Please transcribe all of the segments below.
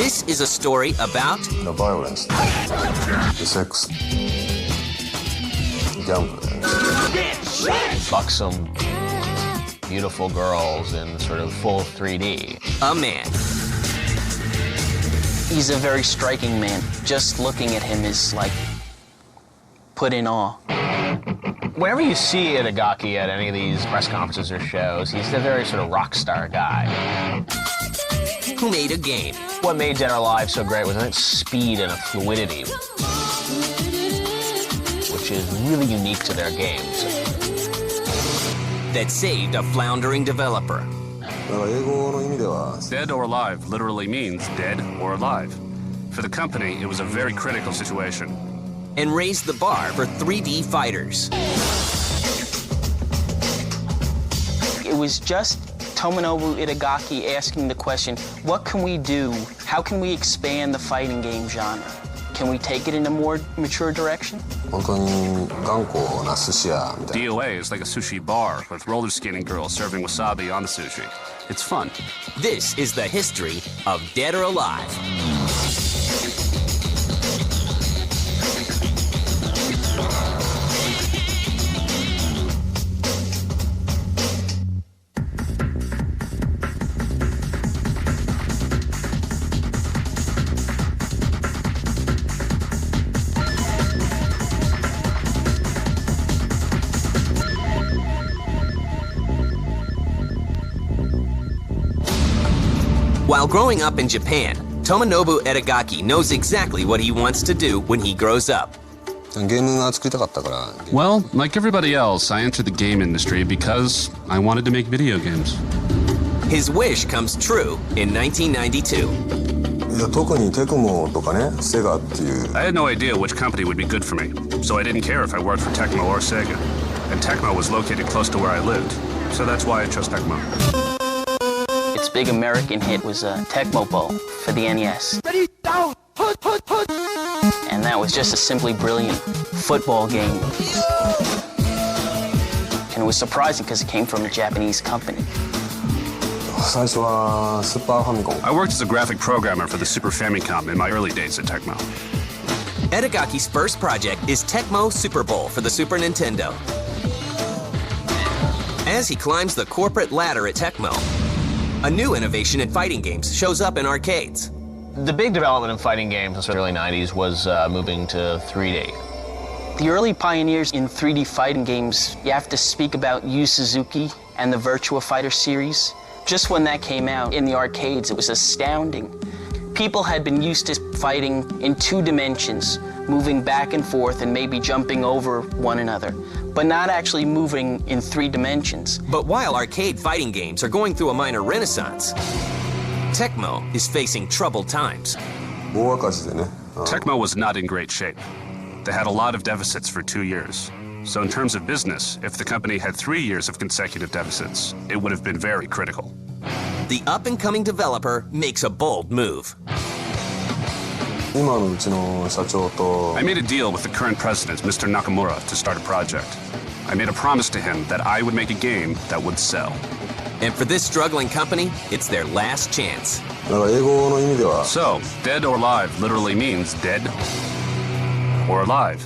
This is a story about the violence, the sex, gambling. Buxom, beautiful girls in sort of full 3D. a man. He's a very striking man. Just looking at him is like put in awe. Whenever you see Itagaki at any of these press conferences or shows, he's a very sort of rock star guy. Who made a game. What made Dead or Alive so great was, I think, speed and a fluidity, which is really unique to their games. That saved a floundering developer. Dead or alive literally means dead or alive. For the company, it was a very critical situation. And raised the bar for 3D fighters. It was just Tomonobu Itagaki asking the question, what can we do? How can we expand the fighting game genre? Can we take it in a more mature direction? DOA is like a sushi bar with roller skating girls serving wasabi on the sushi. It's fun. This is the history of Dead or Alive. While growing up in Japan, Tomonobu Itagaki knows exactly what he wants to do when he grows up. Well, like everybody else, I entered the game industry because I wanted to make video games. His wish comes true in 1992. I had no idea which company would be good for me, so I didn't care if I worked for Tecmo or Sega. And Tecmo was located close to where I lived, so that's why I chose Tecmo. Its big American hit was Tecmo Bowl for the NES. Ready, down, put. And that was just a simply brilliant football game. And it was surprising because it came from a Japanese company. I worked as a graphic programmer for the Super Famicom in my early days at Tecmo. Itagaki's first project is Tecmo Super Bowl for the Super Nintendo. As he climbs the corporate ladder at Tecmo, a new innovation in fighting games shows up in arcades. The big development in fighting games in the early 90s was moving to 3D. The early pioneers in 3D fighting games, you have to speak about Yu Suzuki and the Virtua Fighter series. Just when that came out in the arcades, it was astounding. People had been used to fighting in 2 dimensions, moving back and forth and maybe jumping over one another, but not actually moving in 3 dimensions. But while arcade fighting games are going through a minor renaissance, Tecmo is facing troubled times. Tecmo was not in great shape. They had a lot of deficits for 2 years. So in terms of business, if the company had 3 years of consecutive deficits, it would have been very critical. The up-and-coming developer makes a bold move. I made a deal with the current president, Mr. Nakamura, to start a project. I made a promise to him that I would make a game that would sell. And for this struggling company, it's their last chance. So, Dead or Alive literally means dead or alive.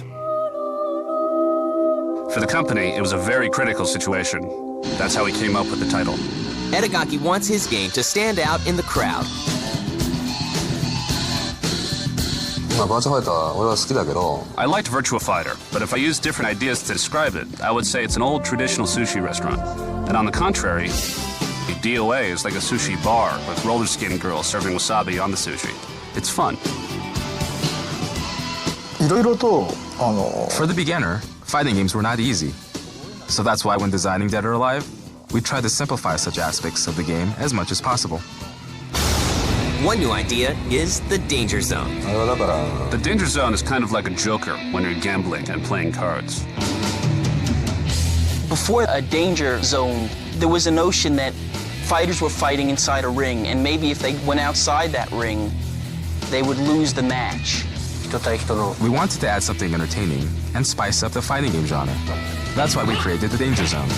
For the company, it was a very critical situation. That's how he came up with the title. Itagaki wants his game to stand out in the crowd. I liked Virtua Fighter, but if I used different ideas to describe it, I would say it's an old traditional sushi restaurant. And on the contrary, DOA is like a sushi bar with roller skating girls serving wasabi on the sushi. It's fun. For the beginner, fighting games were not easy. So that's why when designing Dead or Alive, we tried to simplify such aspects of the game as much as possible. One new idea is the danger zone. The danger zone is kind of like a joker when you're gambling and playing cards. Before a danger zone, there was a notion that fighters were fighting inside a ring, and maybe if they went outside that ring, they would lose the match. We wanted to add something entertaining and spice up the fighting game genre. That's why we created the Danger Zone.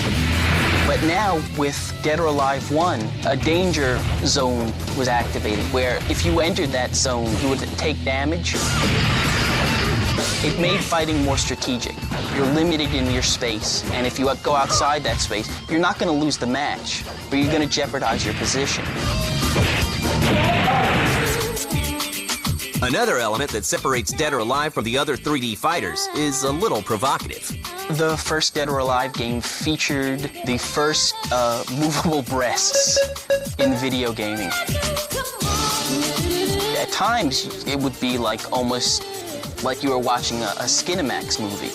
But now, with Dead or Alive 1, a danger zone was activated, where if you entered that zone, you would take damage. It made fighting more strategic. You're limited in your space, and if you go outside that space, you're not going to lose the match, but you're going to jeopardize your position. Another element that separates Dead or Alive from the other 3D fighters is a little provocative. The first Dead or Alive game featured the first movable breasts in video gaming. At times, it would be like almost like you were watching a Skinamax movie.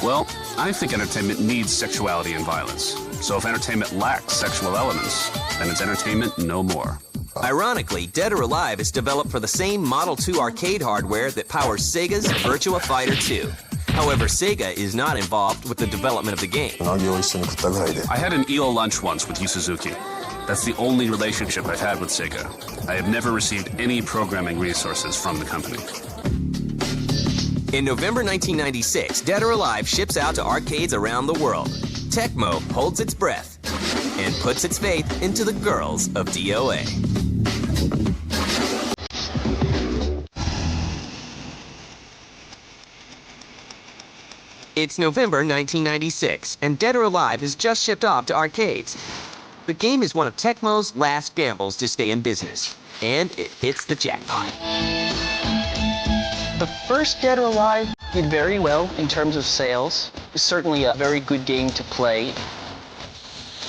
Well, I think entertainment needs sexuality and violence. So if entertainment lacks sexual elements, then it's entertainment no more. Ironically, Dead or Alive is developed for the same Model 2 arcade hardware that powers Sega's Virtua Fighter 2. However, Sega is not involved with the development of the game. I had an EO lunch once with Yu Suzuki. That's the only relationship I've had with Sega. I have never received any programming resources from the company. In November 1996, Dead or Alive ships out to arcades around the world. Tecmo holds its breath and puts its faith into the girls of DOA. It's November 1996, and Dead or Alive has just shipped off to arcades. The game is one of Tecmo's last gambles to stay in business, and it hits the jackpot. The first Dead or Alive did very well in terms of sales. It was certainly a very good game to play.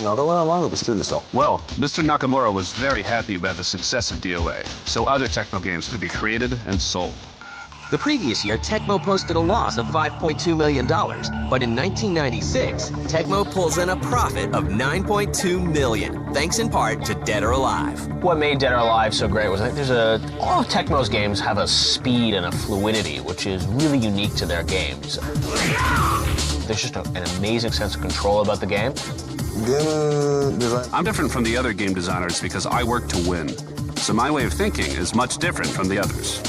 Well, Mr. Nakamura was very happy about the success of DOA, so other Tecmo games could be created and sold. The previous year, Tecmo posted a loss of $5.2 million, but in 1996, Tecmo pulls in a profit of $9.2 million, thanks in part to Dead or Alive. What made Dead or Alive so great was that all of Tecmo's games have a speed and a fluidity which is really unique to their games. There's just an amazing sense of control about the game. I'm different from the other game designers because I work to win, so my way of thinking is much different from the others.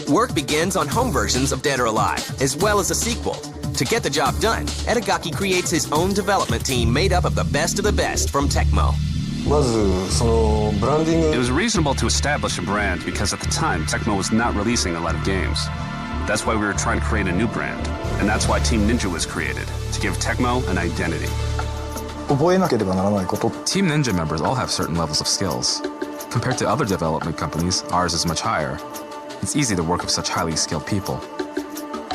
Work begins on home versions of Dead or Alive, as well as a sequel. To get the job done, Itagaki creates his own development team made up of the best from Tecmo. It was reasonable to establish a brand because at the time, Tecmo was not releasing a lot of games. That's why we were trying to create a new brand, and that's why Team Ninja was created, to give Tecmo an identity. Team Ninja members all have certain levels of skills. Compared to other development companies, ours is much higher. It's easy to work with such highly skilled people.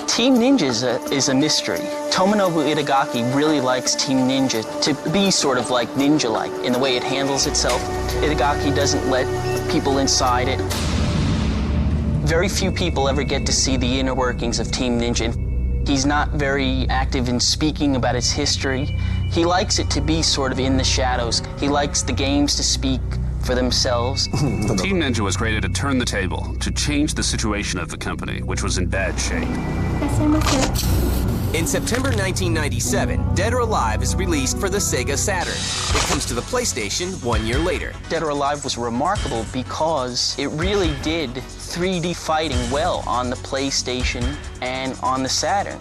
Team Ninja is a mystery. Tomonobu Itagaki really likes Team Ninja to be sort of like Ninja-like in the way it handles itself. Itagaki doesn't let people inside it. Very few people ever get to see the inner workings of Team Ninja. He's not very active in speaking about its history. He likes it to be sort of in the shadows. He likes the games to speak for themselves. Team Ninja was created to turn the table, to change the situation of the company, which was in bad shape. In September 1997, Dead or Alive is released for the Sega Saturn. It comes to the PlayStation 1 year later. Dead or Alive was remarkable because it really did 3D fighting well on the PlayStation and on the Saturn.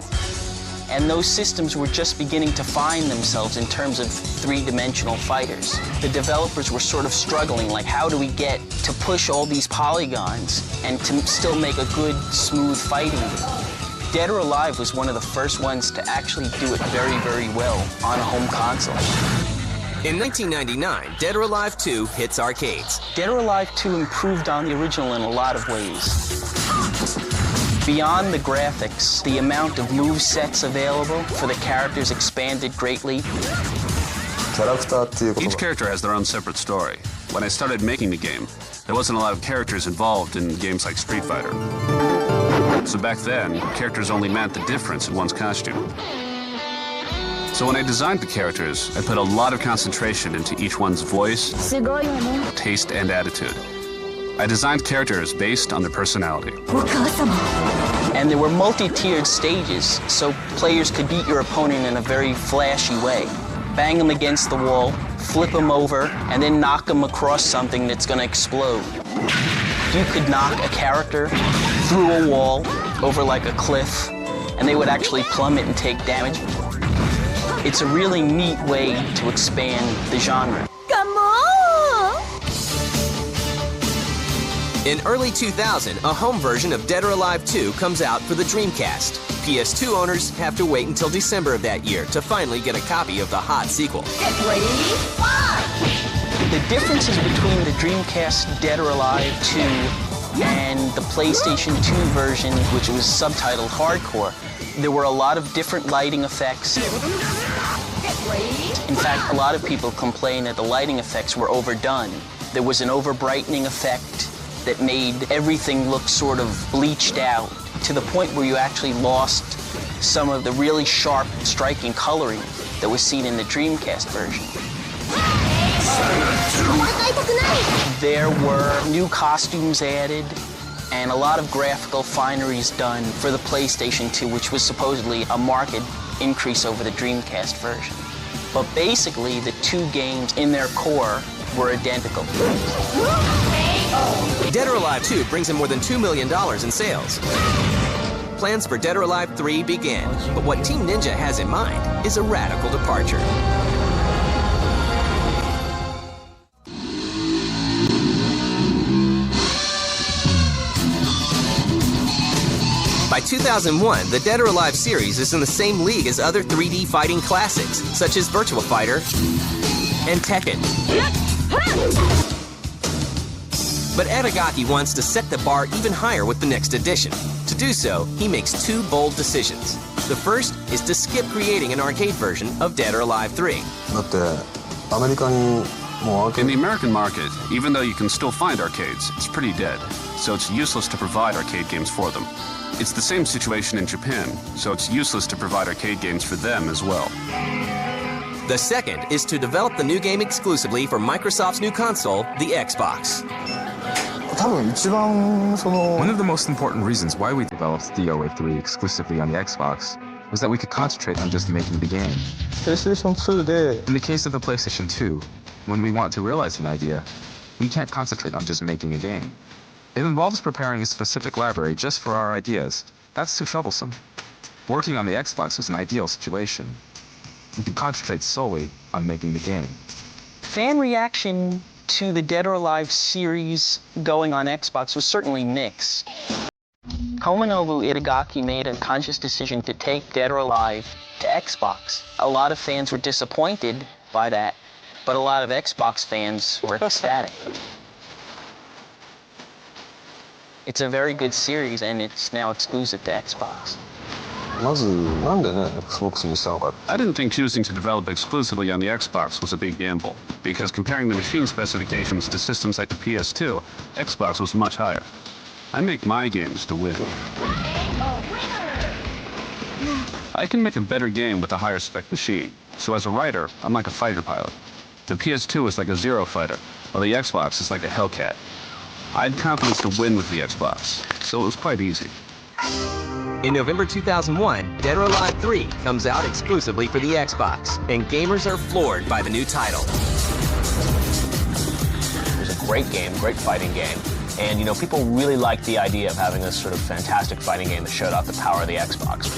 And those systems were just beginning to find themselves in terms of three-dimensional fighters. The developers were sort of struggling, like how do we get to push all these polygons and to still make a good, smooth fighting game? Dead or Alive was one of the first ones to actually do it very, very well on a home console. In 1999, Dead or Alive 2 hits arcades. Dead or Alive 2 improved on the original in a lot of ways. Beyond the graphics, the amount of move sets available for the characters expanded greatly. Each character has their own separate story. When I started making the game, there wasn't a lot of characters involved in games like Street Fighter. So back then, characters only meant the difference in one's costume. So when I designed the characters, I put a lot of concentration into each one's voice, taste, and attitude. I designed characters based on their personality. And there were multi-tiered stages, so players could beat your opponent in a very flashy way. Bang them against the wall, flip them over, and then knock them across something that's going to explode. You could knock a character through a wall, over like a cliff, and they would actually plummet and take damage. It's a really neat way to expand the genre. In early 2000, a home version of Dead or Alive 2 comes out for the Dreamcast. PS2 owners have to wait until December of that year to finally get a copy of the hot sequel. Get ready, fight! The differences between the Dreamcast Dead or Alive 2 and the PlayStation 2 version, which was subtitled Hardcore, there were a lot of different lighting effects. Get ready! In fact, a lot of people complain that the lighting effects were overdone. There was an over-brightening effect that made everything look sort of bleached out to the point where you actually lost some of the really sharp, striking coloring that was seen in the Dreamcast version. There were new costumes added and a lot of graphical fineries done for the PlayStation 2, which was supposedly a marked increase over the Dreamcast version. But basically, the two games in their core were identical. Dead or Alive 2 brings in more than $2 million in sales. Plans for Dead or Alive 3 begin, but what Team Ninja has in mind is a radical departure. By 2001, the Dead or Alive series is in the same league as other 3D fighting classics, such as Virtua Fighter and Tekken. But Itagaki wants to set the bar even higher with the next edition. To do so, he makes two bold decisions. The first is to skip creating an arcade version of Dead or Alive 3. だってアメリカにもうアーケー In ド the American market, even though you can still find arcades, it's pretty dead, so it's useless to provide arcade games for them. It's the same situation in Japan, so it's useless to provide arcade games for them as well. The second is to develop the new game exclusively for Microsoft's new console, the Xbox. 多分一番その One of the most important reasons why we developed DOA3 exclusively on the Xbox was that we could concentrate on just making the game. プレイステーション2で In the case of the PlayStation 2, when we want to realize an idea, we can't concentrate on just making a game. It involves preparing a specific library just for our ideas. That's too troublesome. Working on the Xbox was an ideal situation. We could concentrate solely on making the game. Fan reaction to the Dead or Alive series going on Xbox was certainly mixed. Tomonobu Itagaki made a conscious decision to take Dead or Alive to Xbox. A lot of fans were disappointed by that, but a lot of Xbox fans were ecstatic. It's a very good series, and it's now exclusive to Xbox. まずなんでね Xbox にしたのか I didn't think choosing to develop exclusively on the Xbox was a big gamble, because comparing the machine specifications to systems like the PS2, Xbox was much higher. I make my games to win. I can make a better game with a higher spec machine, so as a writer, I'm like a fighter pilot. The PS2 is like a Zero fighter, while the Xbox is like a Hellcat. I had confidence to win with the Xbox, so it was quite easy. In November 2001, Dead or Alive 3 comes out exclusively for the Xbox, and gamers are floored by the new title. It was a great game, great fighting game. And, you know, people really liked the idea of having this sort of fantastic fighting game that showed off the power of the Xbox.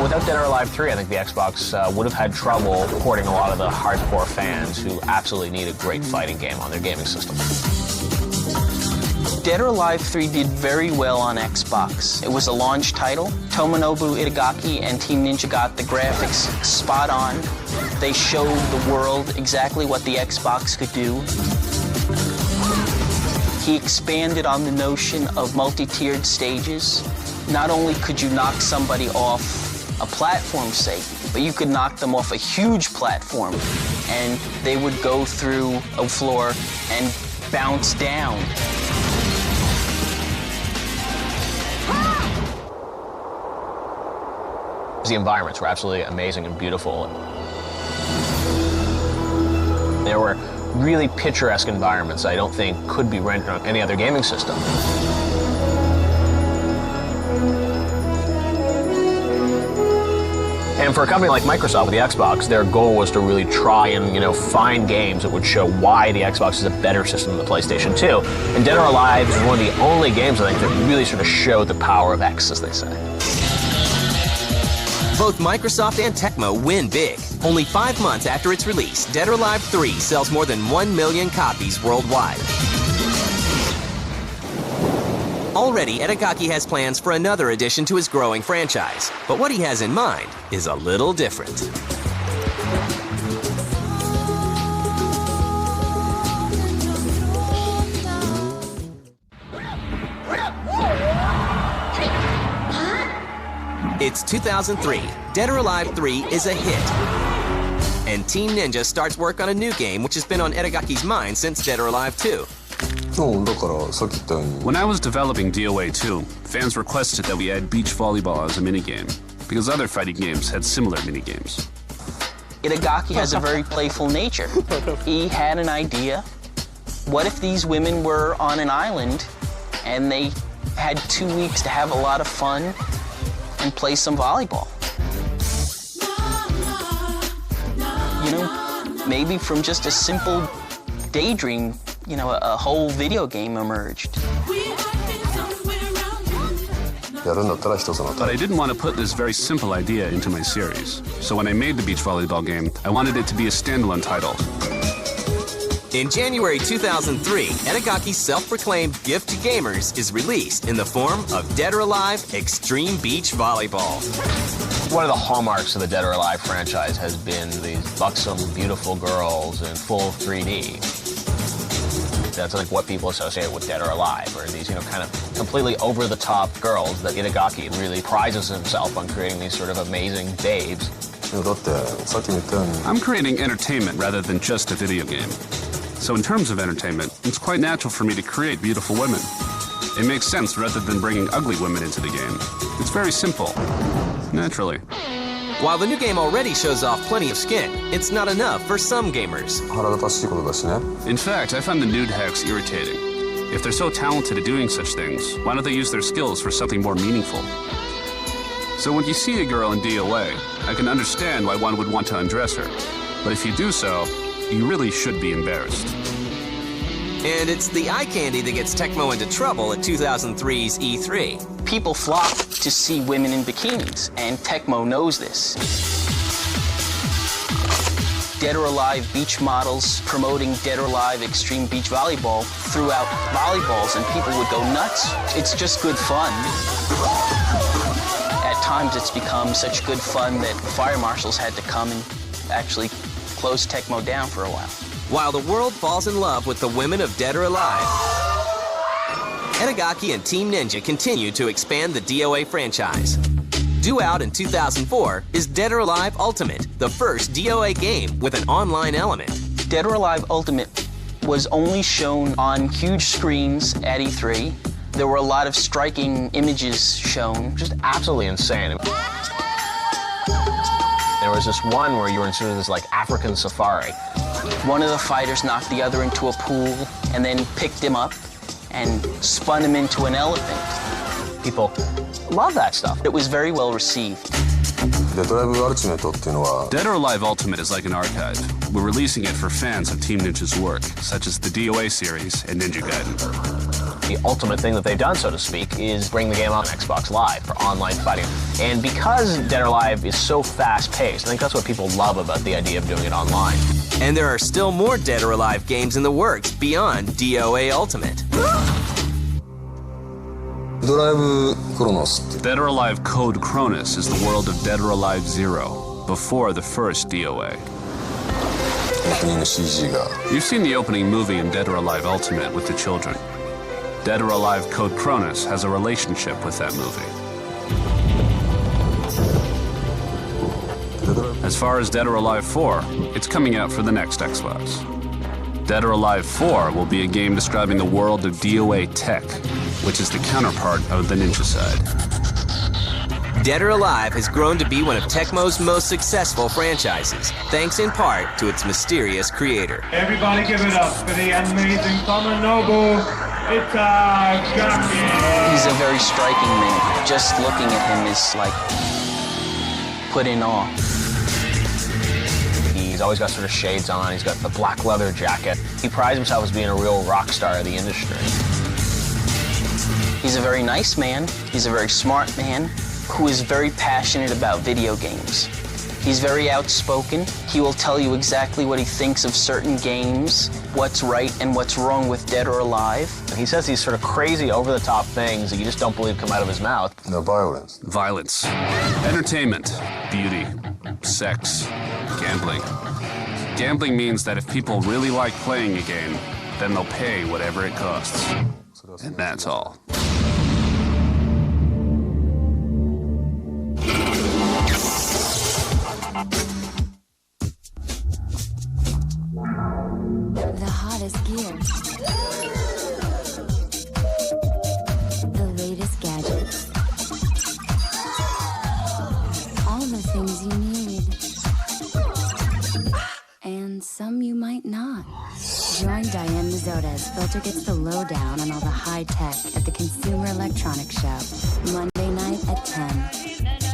Without Dead or Alive 3, I think the Xbox would have had trouble porting a lot of the hardcore fans who absolutely need a great fighting game on their gaming system. Dead or Alive 3 did very well on Xbox. It was a launch title. Tomonobu Itagaki and Team Ninja got the graphics spot on. They showed the world exactly what the Xbox could do. He expanded on the notion of multi-tiered stages. Not only could you knock somebody off a platform, say, but you could knock them off a huge platform, and they would go through a floor and bounce down. The environments were absolutely amazing and beautiful. There were really picturesque environments I don't think could be rendered on any other gaming system. And for a company like Microsoft with the Xbox, their goal was to really try and, you know, find games that would show why the Xbox is a better system than the PlayStation 2. And Dead or Alive is one of the only games, I think, that really sort of showed the power of X, as they say. Both Microsoft and Tecmo win big. Only 5 months after its release, Dead or Alive 3 sells more than 1 million copies worldwide. Already, Itagaki has plans for another addition to his growing franchise, but what he has in mind is a little different. It's 2003. Dead or Alive 3 is a hit. And Team Ninja starts work on a new game which has been on Itagaki's mind since Dead or Alive 2. When I was developing DOA2, fans requested that we add beach volleyball as a minigame, because other fighting games had similar minigames. Itagaki has a very playful nature. He had an idea. What if these women were on an island and they had 2 weeks to have a lot of fun and play some volleyball? You know, maybe from just a simple daydream, you know, a whole video game emerged. But I didn't want to put this very simple idea into my series. So when I made the beach volleyball game, I wanted it to be a standalone title. In January 2003, Itagaki's self-proclaimed gift to gamers is released in the form of Dead or Alive Extreme Beach Volleyball. One of the hallmarks of the Dead or Alive franchise has been these buxom, beautiful girls in full 3D. That's like what people associate with Dead or Alive, or these, you know, kind of completely over-the-top girls that Itagaki really prizes himself on creating these sort of amazing babes. I'm creating entertainment rather than just a video game. So in terms of entertainment, it's quite natural for me to create beautiful women. It makes sense rather than bringing ugly women into the game. It's very simple. Naturally. While the new game already shows off plenty of skin, it's not enough for some gamers. In fact, I find the nude hacks irritating. If they're so talented at doing such things, why don't they use their skills for something more meaningful? So when you see a girl in DOA, I can understand why one would want to undress her. But if you do so, you really should be embarrassed. And it's the eye candy that gets Tecmo into trouble at 2003's E3. People flock to see women in bikinis, and Tecmo knows this. Dead or Alive beach models promoting Dead or Alive Extreme Beach Volleyball threw out volleyballs, and people would go nuts. It's just good fun. At times, it's become such good fun that fire marshals had to come and actually close Tecmo down for a while. While the world falls in love with the women of Dead or Alive, Itagaki and Team Ninja continue to expand the DOA franchise. Due out in 2004 is Dead or Alive Ultimate, the first DOA game with an online element. Dead or Alive Ultimate was only shown on huge screens at E3. There were a lot of striking images shown. Just absolutely insane. There was this one where you were in sort of this like African safari. One of the fighters knocked the other into a pool and then picked him up and spun him into an elephant. People love that stuff. It was very well received. Dead or Alive Ultimate is like an archive. We're releasing it for fans of Team Ninja's work, such as the DOA series and Ninja Gaiden. The ultimate thing that they've done, so to speak, is bring the game on Xbox Live for online fighting. And because Dead or Alive is so fast-paced, I think that's what people love about the idea of doing it online. And there are still more Dead or Alive games in the works beyond DOA Ultimate. Dead or Alive Code Cronus is the world of Dead or Alive 0, before the first DOA. You've seen the opening movie in Dead or Alive Ultimate with the children. Dead or Alive Code Cronus has a relationship with that movie. As far as Dead or Alive 4, it's coming out for the next Xbox. Dead or Alive 4 will be a game describing the world of DOA Tech, which is the counterpart of the Ninja side. Dead or Alive has grown to be one of Tecmo's most successful franchises, thanks in part to its mysterious creator. Everybody give it up for the amazing Tomonobu Itagaki. He's a very striking man. Just looking at him is like put in awe. He's always got sort of shades on. He's got the black leather jacket. He prides himself as being a real rock star of the industry. He's a very nice man. He's a very smart man. who is very passionate about video games. He's very outspoken. He will tell you exactly what he thinks of certain games, what's right and what's wrong with Dead or Alive. And he says these sort of crazy, over-the-top things that you just don't believe come out of his mouth. No violence. Violence. Entertainment. Beauty. Sex. Gambling. Gambling means that if people really like playing a game, then they'll pay whatever it costs. And that's all. The hottest gear. The latest gadgets. All the things you need. And some you might not. Join Diane Mazzotta as Filter gets the lowdown on all the high tech at the Consumer Electronics Show, Monday night at 10.